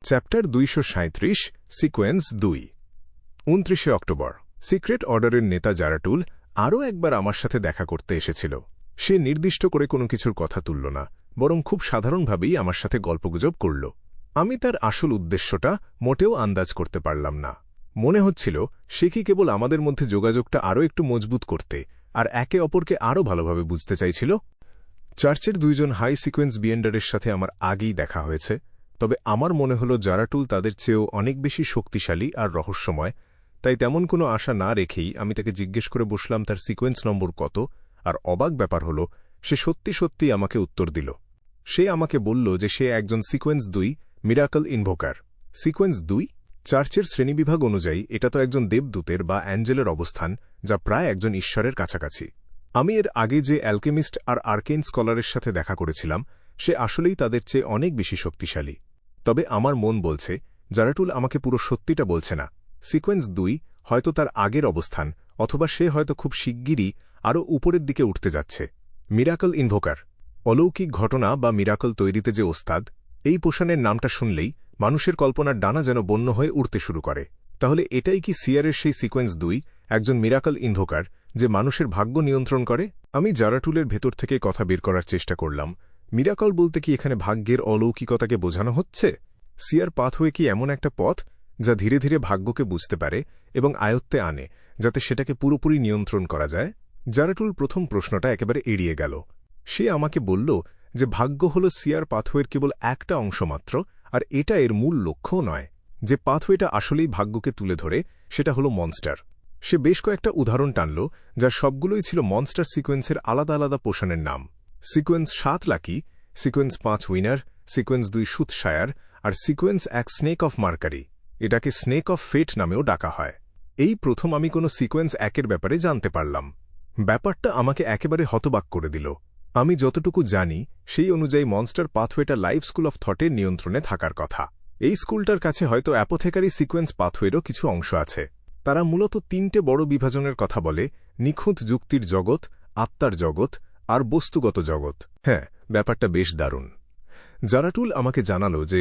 Chapter 237 sequence 2 29 October secret অর্ডারের নেতা জারাটুল আরও একবার আমার সাথে দেখা করতে এসেছিল। সে নির্দিষ্ট করে কোনো কিছুর কথা তুলল না, বরং খুব সাধারণভাবেই আমার সাথে গল্পগুজব করল। আমি তার আসল উদ্দেশ্যটা মোটেও আন্দাজ করতে পারলাম না। মনে হচ্ছিল সে কি কেবল আমাদের মধ্যে যোগাযোগটা আরও একটু মজবুত করতে আর একে অপরকে আরও ভালোভাবে বুঝতে চাইছিল। চার্চের দুইজন হাই সিকোয়েন্স বিয়েন্ডারের সাথে আমার আগেই দেখা হয়েছে, তবে আমার মনে হল জারাটুল তাদের চেয়েও অনেক বেশি শক্তিশালী আর রহস্যময়। তাই তেমন কোনো আশা না রেখেই আমি তাকে জিজ্ঞেস করে বসলাম তার সিকোয়েন্স নম্বর কত। আর অবাক ব্যাপার হল, সে সত্যি সত্যি আমাকে উত্তর দিল। সে আমাকে বলল যে সে একজন সিকোয়েন্স 2 মিরাকল ইনভোকার। সিকোয়েন্স 2 চার্চের শ্রেণীবিভাগ অনুযায়ী এটা তো একজন দেবদূতের বা অ্যাঞ্জেলের অবস্থান, যা প্রায় একজন ঈশ্বরের কাছাকাছি। আমি এর আগে যে অ্যালকেমিস্ট আর আর্কেন স্কলারের সাথে দেখা করেছিলাম, সে আসলেই তাদের চেয়ে অনেক বেশি শক্তিশালী। তবে আমার মন বলছে জারাটুল আমাকে পুরো সত্যিটা বলছে না। সিকোয়েন্স 2 হয়তো তার আগের অবস্থান, অথবা সে হয়তো খুব শিগগিরই আরও উপরের দিকে উঠতে যাচ্ছে। মিরাকল ইনভোকার, অলৌকিক ঘটনা বা মিরাকল তৈরিতে যে ওস্তাদ, এই পোশানের নামটা শুনলেই মানুষের কল্পনার ডানা যেন বন্য হয়ে উড়তে শুরু করে। তাহলে এটাই কি সিয়ারের সেই সিকোয়েন্স 2, একজন মিরাকল ইনভোকার যে মানুষের ভাগ্য নিয়ন্ত্রণ করে? আমি জারাটুলের ভেতর থেকে কথা বের করার চেষ্টা করলাম। মিরাকল বলতে কি এখানে ভাগ্যের অলৌকিকতাকে বোঝানো হচ্ছে? সিয়ার পাথওয়ে কি এমন একটা পথ যা ধীরে ধীরে ভাগ্যকে বুঝতে পারে এবং আয়ত্তে আনে, যাতে সেটাকে পুরোপুরি নিয়ন্ত্রণ করা যায়? জারাটুল প্রথম প্রশ্নটা একেবারে এড়িয়ে গেল। সে আমাকে বলল যে ভাগ্য হল সিয়ার পাথওয়ের কেবল একটা অংশ মাত্র, আর এটা এর মূল লক্ষ্যও নয়। যে পাথওয়েটা আসলেই ভাগ্যকে তুলে ধরে সেটা হল মনস্টার। সে বেশ কয়েকটা উদাহরণ টানল, যার সবগুলোই ছিল মনস্টার সিকোয়েন্সের আলাদা আলাদা পোষণের নাম। Sequence 7 lucky, sequence 5 winner, sequence 2 soothsayer, আর সিকোয়েন্স 1 স্নেক অফ মার্কারি। এটাকে স্নেক অফ ফেট নামেও ডাকা হয়। এই প্রথম আমি কোনো সিকোয়েন্স 1-এর ব্যাপারে জানতে পারলাম। ব্যাপারটা আমাকে একেবারে হতবাক করে দিল। আমি যতটুকু জানি সেই অনুযায়ী মনস্টার পাথওয়েটা লাইফ স্কুল অফ থটের নিয়ন্ত্রণে থাকার কথা। এই স্কুলটার কাছে হয়তো অ্যাপোথেকারি সিকোয়েন্স পাথওয়েরও কিছু অংশ আছে। তারা মূলত 3টে বড় বিভাজনের কথা বলে: নিখুঁত যুক্তির জগৎ, আত্মার জগৎ আর বস্তুগত জগৎ। হ্যাঁ, ব্যাপারটা বেশ দারুণ। জারাটুল আমাকে জানালো যে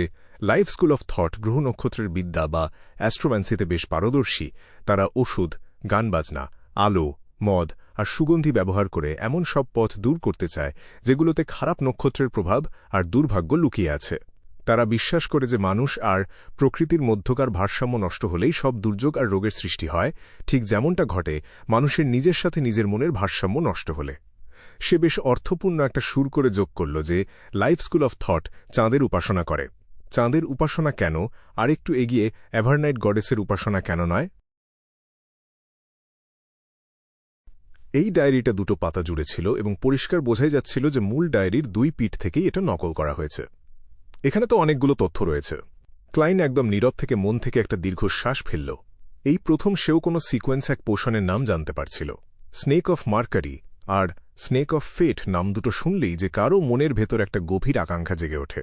লাইফ স্কুল অফ থট গ্রহ নক্ষত্রের বিদ্যা বা অ্যাস্ট্রোম্যান্সিতে বেশ পারদর্শী। তারা ওষুধ, গানবাজনা, আলো, মদ আর সুগন্ধি ব্যবহার করে এমন সব পথ দূর করতে চায় যেগুলোতে খারাপ নক্ষত্রের প্রভাব আর দুর্ভাগ্য লুকিয়ে আছে। তারা বিশ্বাস করে যে মানুষ আর প্রকৃতির মধ্যকার ভারসাম্য নষ্ট হলেই সব দুর্যোগ আর রোগের সৃষ্টি হয়, ঠিক যেমনটা ঘটে মানুষের নিজের সাথে নিজের মনের ভারসাম্য নষ্ট হলে। সে বেশ অর্থপূর্ণ একটা সুর করে যোগ করল যে লাইফ স্কুল অফ থট চাঁদের উপাসনা করে। চাঁদের উপাসনা কেন, আর একটু এগিয়ে এভারনাইট গডেসের উপাসনা কেন নয়? এই ডায়েরিটা 2টো পাতা জুড়ে ছিল এবং পরিষ্কার বোঝাই যাচ্ছিল যে মূল ডায়েরির 2 পিঠ থেকেই এটা নকল করা হয়েছে। এখানে তো অনেকগুলো তথ্য রয়েছে। ক্লাইন একদম নীরব থেকে মন থেকে একটা দীর্ঘশ্বাস ফেলল। এই প্রথম সেও কোনো সিকোয়েন্স 1 পোষণের নাম জানতে পারছিল। স্নেক অফ মার্কারি আর স্নেক অফ ফেট নাম দুটো শুনলেই যে কারও মনের ভেতর একটা গভীর আকাঙ্ক্ষা জেগে ওঠে।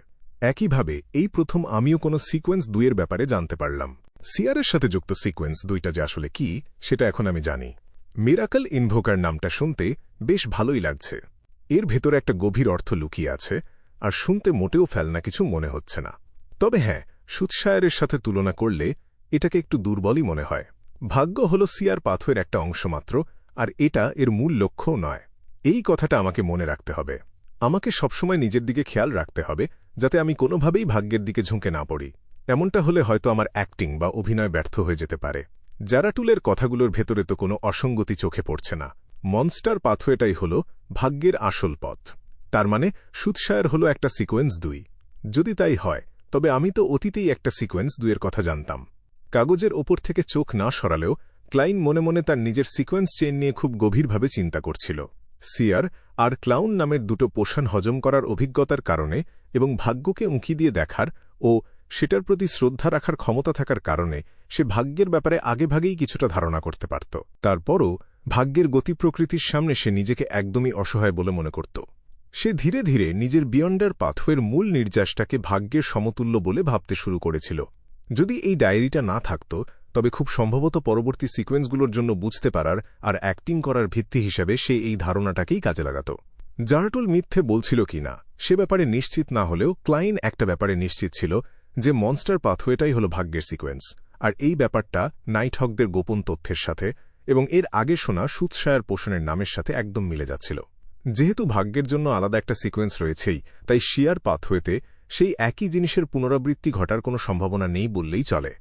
একইভাবে এই প্রথম আমিও কোনো সিকোয়েন্স 2-এর ব্যাপারে জানতে পারলাম। সিয়ারের সাথে যুক্ত সিকোয়েন্স 2টা যে আসলে কি, সেটা এখন আমি জানি। মিরাকল ইনভোকার নামটা শুনতে বেশ ভালোই লাগছে। এর ভেতরে একটা গভীর অর্থ লুকিয়ে আছে, আর শুনতে মোটেও ফেলনা কিছু মনে হচ্ছে না। তবে হ্যাঁ, সুথশায়ারের সাথে তুলনা করলে এটাকে একটু দুর্বলই মনে হয়। ভাগ্য হল সিয়ার পাথওয়ের একটা অংশ মাত্র, আর এটা এর মূল লক্ষ্যও নয়। এই কথাটা আমাকে মনে রাখতে হবে। আমাকে সবসময় নিজের দিকে খেয়াল রাখতে হবে, যাতে আমি কোনোভাবেই ভাগ্যের দিকে ঝুঁকে না পড়ি। এমনটা হলে হয়তো আমার অ্যাক্টিং বা অভিনয় ব্যর্থ হয়ে যেতে পারে। জারাটুলের কথাগুলোর ভেতরে তো কোনো অসঙ্গতি চোখে পড়ছে না। মনস্টার পাথওয়েটাই হল ভাগ্যের আসল পথ। তার মানে সুথশায়ার হল একটা সিকোয়েন্স 2। যদি তাই হয়, তবে আমি তো অতীতেই একটা সিকোয়েন্স 2-এর কথা জানতাম। কাগজের ওপর থেকে চোখ না সরালেও ক্লাইন মনে মনে তার নিজের সিকোয়েন্স চেইন নিয়ে খুব গভীরভাবে চিন্তা করছিল। সিয়ার আর ক্লাউন নামের 2টো পোষণ হজম করার অভিজ্ঞতার কারণে এবং ভাগ্যকে উঁকি দিয়ে দেখার ও সেটার প্রতি শ্রদ্ধা রাখার ক্ষমতা থাকার কারণে সে ভাগ্যের ব্যাপারে আগেভাগেই কিছুটা ধারণা করতে পারত। তারপরও ভাগ্যের গতি প্রকৃতির সামনে সে নিজেকে একদমই অসহায় বলে মনে করত। সে ধীরে ধীরে নিজের বিয়ন্ডার পাথওয়ের মূল নির্যাসটাকে ভাগ্যের সমতুল্য বলে ভাবতে শুরু করেছিল। যদি এই ডায়েরিটা না থাকত, তবে খুব সম্ভবত পরবর্তী সিকোয়েন্সগুলোর জন্য বুঝতে পারার আর অ্যাক্টিং করার ভিত্তি হিসাবে সে এই ধারণাটাকেই কাজে লাগাত। জারাটুল মিথ্যে বলছিল কি না সে ব্যাপারে নিশ্চিত না হলেও ক্লাইন একটা ব্যাপারে নিশ্চিত ছিল, যে মনস্টার পাথওয়েটাই হল ভাগ্যের সিকোয়েন্স, আর এই ব্যাপারটা নাইটহকদের গোপন তথ্যের সাথে এবং এর আগে শোনা সুৎসায়ার পোষণের নামের সাথে একদম মিলে যাচ্ছিল। যেহেতু ভাগ্যের জন্য আলাদা একটা সিকোয়েন্স রয়েছেই, তাই শিয়ার পাথওয়েতে সেই একই জিনিসের পুনরাবৃত্তি ঘটার কোনো সম্ভাবনা নেই বললেই চলে।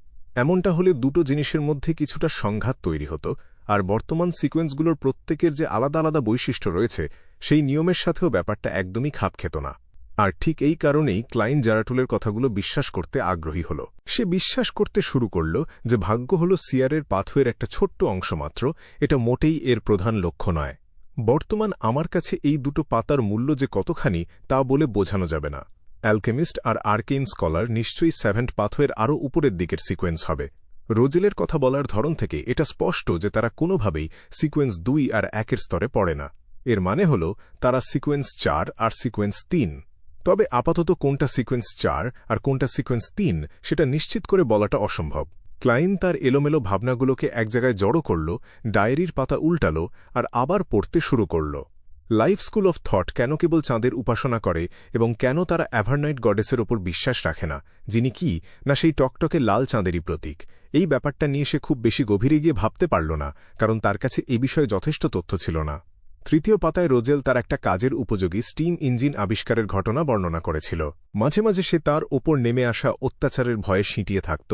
এমনটা হলে দুটো জিনিসের মধ্যে কিছুটা সংঘাত তৈরি হতো, আর বর্তমান সিকোয়েন্সগুলোর প্রত্যেকের যে আলাদা আলাদা বৈশিষ্ট্য রয়েছে সেই নিয়মের সাথেও ব্যাপারটা একদমই খাপ খেত না। আর ঠিক এই কারণেই ক্লাইন জারাটুলের কথাগুলো বিশ্বাস করতে আগ্রহী হল। সে বিশ্বাস করতে শুরু করল যে ভাগ্য হল সিয়ারের পাথওয়ের একটা ছোট্ট অংশ মাত্র, এটা মোটেই এর প্রধান লক্ষ্য নয়। বর্তমান আমার কাছে এই দুটো পাতার মূল্য যে কতখানি তা বলে বোঝানো যাবে না। অ্যালকেমিস্ট আর আর্কেইন স্কলার নিশ্চয়ই সেভেন্থ পাথওয়ের আরও উপরের দিকের সিকোয়েন্স হবে। রোজেলের কথা বলার ধরন থেকে এটা স্পষ্ট যে তারা কোনোভাবেই সিকোয়েন্স 2 আর 1-এর স্তরে পড়ে না। এর মানে হল তারা সিকোয়েন্স 4 আর সিকোয়েন্স 3। তবে আপাতত কোনটা সিকোয়েন্স 4 আর কোনটা সিকোয়েন্স 3 সেটা নিশ্চিত করে বলাটা অসম্ভব। ক্লাইন তার এলোমেলো ভাবনাগুলোকে এক জায়গায় জড়ো করল, ডায়েরির পাতা উল্টাল আর আবার পড়তে শুরু করল। লাইফ স্কুল অফ থট কেন কেবল চাঁদের উপাসনা করে এবং কেন তারা অ্যাভারনাইট গডেসের ওপর বিশ্বাস রাখে না, যিনি কি না সেই টকটকে লাল চাঁদেরই প্রতীক। এই ব্যাপারটা নিয়ে সে খুব বেশি গভীরে গিয়ে ভাবতে পারল না, কারণ তার কাছে এ বিষয়ে যথেষ্ট তথ্য ছিল না। তৃতীয় পাতায় রোজেল তার একটা কাজের উপযোগী স্টিম ইঞ্জিন আবিষ্কারের ঘটনা বর্ণনা করেছিল। মাঝে মাঝে সে তার ওপর নেমে আসা অত্যাচারের ভয়ে সিঁটিয়ে থাকত,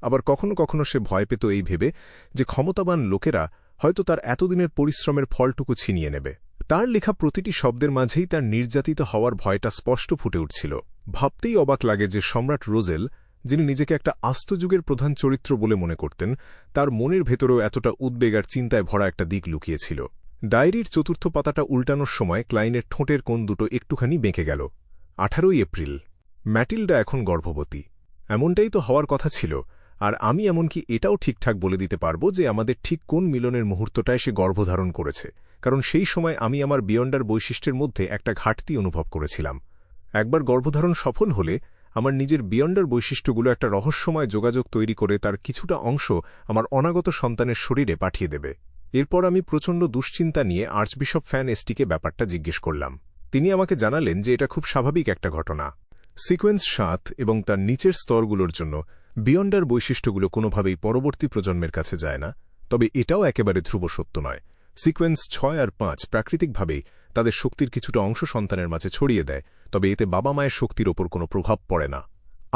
আবার কখনো কখনো সে ভয় পেত এই ভেবে যে ক্ষমতাবান লোকেরা হয়তো তার এতদিনের পরিশ্রমের ফলটুকু ছিনিয়ে নেবে। তার লেখা প্রতিটি শব্দের মাঝেই তার নির্যাতিত হওয়ার ভয়টা স্পষ্ট ফুটে উঠছিল। ভাবতেই অবাক লাগে যে সম্রাট রোজেল, যিনি নিজেকে একটা আস্তযুগের প্রধান চরিত্র বলে মনে করতেন, তার মনের ভেতরেও এতটা উদ্বেগ আর চিন্তায় ভরা একটা দিক লুকিয়েছিল। ডায়েরির চতুর্থ পাতাটা উল্টানোর সময় ক্লাইনের ঠোঁটের কোণ দুটো একটুখানি বেঁকে গেল। 18ই এপ্রিল। ম্যাটিল্ডা এখন গর্ভবতী। এমনটাই তো হওয়ার কথা ছিল, আর আমি এমনকি এটাও ঠিকঠাক বলে দিতে পারব যে আমাদের ঠিক কোন মিলনের মুহূর্তটায় সে গর্ভধারণ করেছে, কারণ সেই সময় আমি আমার বিয়ন্ডার বৈশিষ্ট্যের মধ্যে একটা ঘাটতি অনুভব করেছিলাম। একবার গর্ভধারণ সফল হলে আমার নিজের বিয়ন্ডার বৈশিষ্ট্যগুলো একটা রহস্যময় যোগাযোগ তৈরি করে তার কিছুটা অংশ আমার অনাগত সন্তানের শরীরে পাঠিয়ে দেবে। এরপর আমি প্রচণ্ড দুশ্চিন্তা নিয়ে আর্চবিশপ ফ্যান এসটিকে ব্যাপারটা জিজ্ঞেস করলাম। তিনি আমাকে জানালেন যে এটা খুব স্বাভাবিক একটা ঘটনা। সিকোয়েন্স 7 এবং তার নিচের স্তরগুলোর জন্য বিয়ন্ডার বৈশিষ্ট্যগুলো কোনোভাবেই পরবর্তী প্রজন্মের কাছে যায় না, তবে এটাও একেবারে ধ্রুব সত্য নয়। সিকোয়েন্স 6 আর 5 প্রাকৃতিকভাবেই তাদের শক্তির কিছুটা অংশ সন্তানের মাঝে ছড়িয়ে দেয়, তবে এতে বাবা মায়ের শক্তির ওপর কোনো প্রভাব পড়ে না।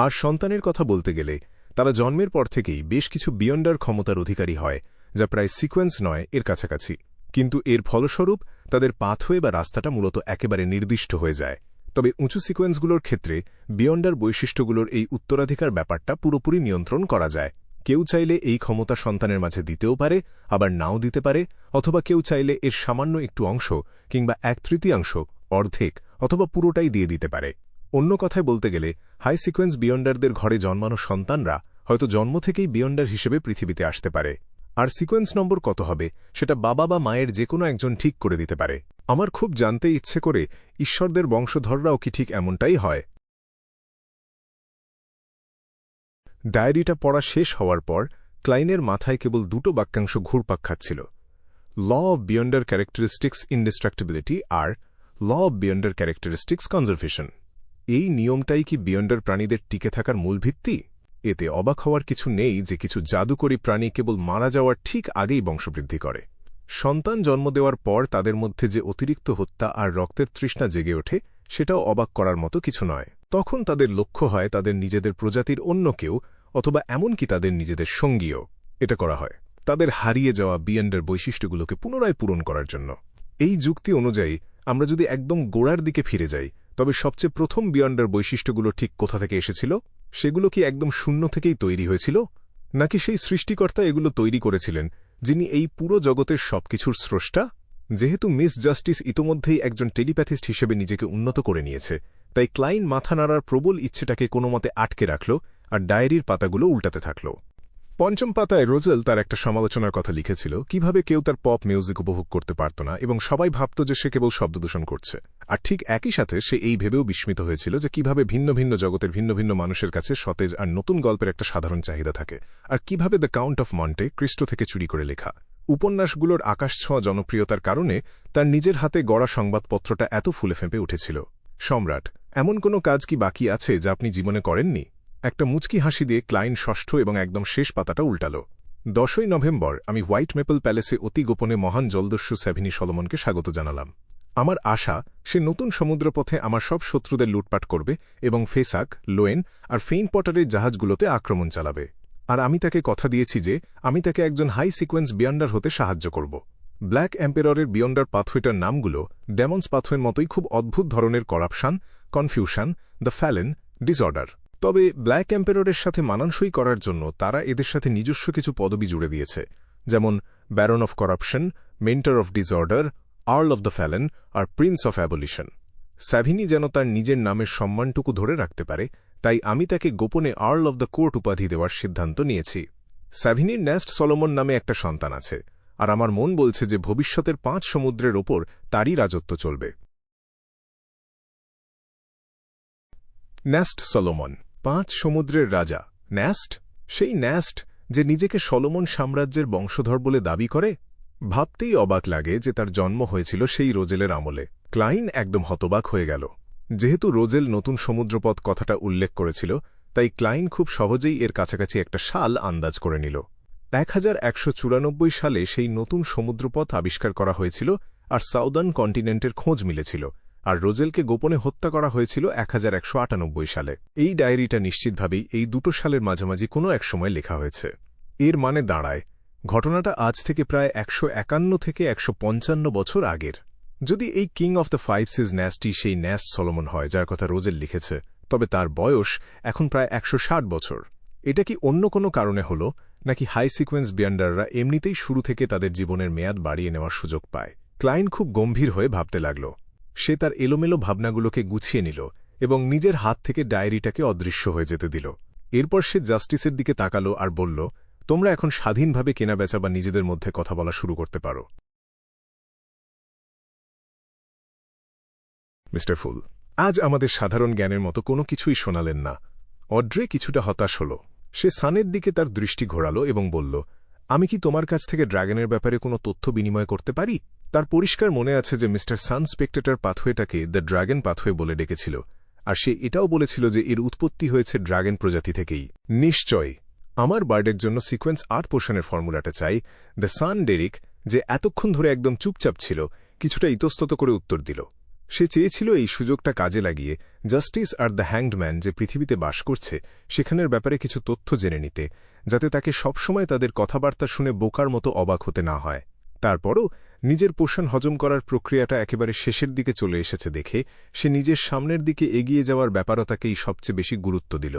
আর সন্তানের কথা বলতে গেলে তারা জন্মের পর থেকেই বেশ কিছু বিয়ন্ডার ক্ষমতার অধিকারী হয়, যা প্রায় সিকোয়েন্স 9 এর কাছাকাছি। কিন্তু এর ফলস্বরূপ তাদের পাথওয়ে বা রাস্তাটা মূলত একেবারে নির্দিষ্ট হয়ে যায়। তবে উঁচু সিকোয়েন্সগুলোর ক্ষেত্রে বিয়ন্ডার বৈশিষ্ট্যগুলোর এই উত্তরাধিকার ব্যাপারটা পুরোপুরি নিয়ন্ত্রণ করা যায়। কেউ চাইলে এই ক্ষমতা সন্তানের মাঝে দিতেও পারে, আবার নাও দিতে পারে, অথবা কেউ চাইলে এর সামান্য একটু অংশ কিংবা 1/3 অর্ধেক অথবা পুরোটাই দিয়ে দিতে পারে। অন্য কথায় বলতে গেলে হাই সিকোয়েন্স বিয়ন্ডারদের ঘরে জন্মানো সন্তানরা হয়তো জন্ম থেকেই বিয়ন্ডার হিসেবে পৃথিবীতে আসতে পারে, আর সিকোয়েন্স নম্বর কত হবে সেটা বাবা বা মায়ের যে কোনো একজন ঠিক করে দিতে পারে। আমার খুব জানতে ইচ্ছে করে ঈশ্বরদের বংশধররাও কি ঠিক এমনটাই হয়? ডায়েরিটা পড়া শেষ হওয়ার পর ক্লাইনের মাথায় কেবল দুটো বাক্যাংশ ঘুরপাক খাচ্ছিল: law of Beyonder characteristics indestructibility আর law of Beyonder characteristics conservation. এই নিয়মটাই কি বিয়ন্ডার প্রাণীদের টিকে থাকার মূল ভিত্তি? এতে অবাক হওয়ার কিছু নেই যে কিছু জাদুকরী প্রাণী কেবল মারা যাওয়ার ঠিক আগেই বংশবৃদ্ধি করে। সন্তান জন্ম দেওয়ার পর তাদের মধ্যে যে অতিরিক্ত হত্যা আর রক্তের তৃষ্ণা জেগে ওঠে সেটাও অবাক করার মতো কিছু নয়। তখন তাদের লক্ষ্য হয় তাদের নিজেদের প্রজাতির অন্য কেউ, অথবা এমনকি তাদের নিজেদের সঙ্গীও। এটা করা হয় তাদের হারিয়ে যাওয়া বিয়ন্ডার বৈশিষ্ট্যগুলোকে পুনরায় পূরণ করার জন্য। এই যুক্তি অনুযায়ী আমরা যদি একদম গোড়ার দিকে ফিরে যাই, তবে সবচেয়ে প্রথম বিয়ন্ডার বৈশিষ্ট্যগুলো ঠিক কোথা থেকে এসেছিল? সেগুলো কি একদম শূন্য থেকেই তৈরি হয়েছিল, নাকি সেই সৃষ্টিকর্তা এগুলো তৈরি করেছিলেন, যিনি এই পুরো জগতের সবকিছুর স্রষ্টা? যেহেতু মিস জাস্টিস ইতোমধ্যেই একজন টেলিপ্যাথিস্ট হিসেবে নিজেকে উন্নত করে নিয়েছে, তাই ক্লাইন মাথা নাড়ার প্রবল ইচ্ছেটাকে কোনোমতে আটকে রাখল আর ডায়েরির পাতাগুলো উল্টাতে থাকল। পঞ্চম পাতায় রোজেল তার একটা সমালোচনার কথা লিখেছিল, কিভাবে কেউ তার পপ মিউজিক উপভোগ করতে পারত না এবং সবাই ভাবত যে সে কেবল শব্দদূষণ করছে। আর ঠিক একই সাথে সে এই ভেবেও বিস্মিত হয়েছিল যে কিভাবে ভিন্ন ভিন্ন জগতের ভিন্ন ভিন্ন মানুষের কাছে সতেজ আর নতুন গল্পের একটা সাধারণ চাহিদা থাকে, আর কিভাবে the count of Monte Christo থেকে চুরি করে লেখা উপন্যাসগুলোর আকাশছোঁয়া জনপ্রিয়তার কারণে তার নিজের হাতে গড়া সংবাদপত্রটা এত ফুলে ফেঁপে উঠেছিল। সম্রাট, এমন কোনো কাজ কি বাকি আছে যা আপনি জীবনে করেননি? একটা মুচকি হাসি দিয়ে ক্লাইন ষষ্ঠ এবং একদম শেষ পাতাটা উল্টাল। 10ই নভেম্বর আমি হোয়াইট মেপল প্যালেসে অতি গোপনে মহান জলদস্যু স্যাভিনি সলোমনকে স্বাগত জানালাম। আমার আশা, সে নতুন সমুদ্রপথে আমার সব শত্রুদের লুটপাট করবে এবং ফেসাক, লোয়েন আর ফেইন পটারের জাহাজগুলোতে আক্রমণ চালাবে। আর আমি তাকে কথা দিয়েছি যে আমি তাকে একজন হাই সিকোয়েন্স বিয়ন্ডার হতে সাহায্য করব। ব্ল্যাক এম্পেররের বিয়ন্ডার পাথওয়েটার নামগুলো ডেমন্স পাথওয়ের মতোই খুব অদ্ভুত ধরনের করাপশন, কনফিউশন, দ্য ফ্যালেন, ডিসঅর্ডার। তবে ব্ল্যাক এম্পেররের সাথে মানানসই করার জন্য তারা এদের সাথে নিজস্ব কিছু পদবি জুড়ে দিয়েছে, যেমন baron of corruption, mentor of disorder, earl of the fallen আর প্রিন্স অফ অ্যাবলিশন। স্যাভিনি যেন তার নিজের নামের সম্মানটুকু ধরে রাখতে পারে, তাই আমি তাকে গোপনে আর্ল অফ দ্য কোর্ট উপাধি দেওয়ার সিদ্ধান্ত নিয়েছি। স্যাভিনির নেস্ট সলোমন নামে একটা সন্তান আছে, আর আমার মন বলছে যে ভবিষ্যতের 5 সমুদ্রের ওপর তারই রাজত্ব চলবে। নেস্ট সলোমন, 5 সমুদ্রের রাজা। নেস্ট, সেই নেস্ট যে নিজেকে সলোমন সাম্রাজ্যের বংশধর বলে দাবি করে। ভাবতেই অবাক লাগে যে তার জন্ম হয়েছিল সেই রোজেলের আমলে। ক্লাইন একদম হতবাক হয়ে গেল। যেহেতু রোজেল নতুন সমুদ্রপথ কথাটা উল্লেখ করেছিল, তাই ক্লাইন খুব সহজেই এর কাছাকাছি একটা সাল আন্দাজ করে নিল। 1194 সালে সেই নতুন সমুদ্রপথ আবিষ্কার করা হয়েছিল আর সাউদার্ন কন্টিনেন্টের খোঁজ মিলেছিল, আর রোজেলকে গোপনে হত্যা করা হয়েছিল 1198 সালে। এই ডায়েরিটা নিশ্চিতভাবেই এই দুটো সালের মাঝামাঝি কোনো এক সময় লেখা হয়েছে। এর মানে দাঁড়ায় ঘটনাটা আজ থেকে প্রায় 151 থেকে 155 বছর আগের। যদি এই কিং অফ দ্য ফাইভ সিজ ন্যাস্টই সেই ন্যাস্ট সলোমন হয় যার কথা রোজেল লিখেছে, তবে তার বয়স এখন প্রায় 160 বছর। এটা কি অন্য কোনো কারণে হল, নাকি হাই সিকোয়েন্স বিয়ন্ডাররা এমনিতেই শুরু থেকে তাদের জীবনের মেয়াদ বাড়িয়ে নেওয়ার সুযোগ পায়? ক্লাইন খুব গম্ভীর হয়ে ভাবতে লাগল। সে তার এলোমেলো ভাবনাগুলোকে গুছিয়ে নিল এবং নিজের হাত থেকে ডায়েরিটাকে অদৃশ্য হয়ে যেতে দিল। এরপর সে জাস্টিসের দিকে তাকালো আর বলল, তোমরা এখন স্বাধীনভাবে কেনাবেচা বা নিজেদের মধ্যে কথা বলা শুরু করতে পারো। মিস্টার ফুল, আজ আমাদের সাধারণ জ্ঞানের মতো কোনো কিছুই শোনালেন না। অড্রে কিছুটা হতাশ হল। সে সানের দিকে তার দৃষ্টি ঘোরাল এবং বলল, আমি কি তোমার কাছ থেকে ড্রাগনের ব্যাপারে কোনো তথ্য বিনিময় করতে পারি? তার পরিষ্কার মনে আছে যে মিস্টার সান স্পেক্টেটার পাথওয়েটাকে দ্য ড্রাগন পাথওয়ে বলে ডেকেছিল, আর সে এটাও বলেছিল যে এর উৎপত্তি হয়েছে ড্রাগন প্রজাতি থেকেই। নিশ্চয়ই। আমার বার্ডের জন্য সিকোয়েন্স 8 পোর্শনের ফর্মুলাটা চাই। দ্য সান ডেরিক, যে এতক্ষণ ধরে একদম চুপচাপ ছিল, কিছুটা ইতস্তত করে উত্তর দিল। সে চেয়েছিল এই সুযোগটা কাজে লাগিয়ে জাস্টিস আর দ্য হ্যাংডম্যান যে পৃথিবীতে বাস করছে সেখানের ব্যাপারে কিছু তথ্য জেনে নিতে, যাতে তাকে সবসময় তাদের কথাবার্তা শুনে বোকার মতো অবাক হতে না হয়। তারপরও নিজের পোষণ হজম করার প্রক্রিয়াটা একেবারে শেষের দিকে চলে এসেছে দেখে সে নিজের সামনের দিকে এগিয়ে যাওয়ার ব্যাপারটাকেই সবচেয়ে বেশি গুরুত্ব দিল।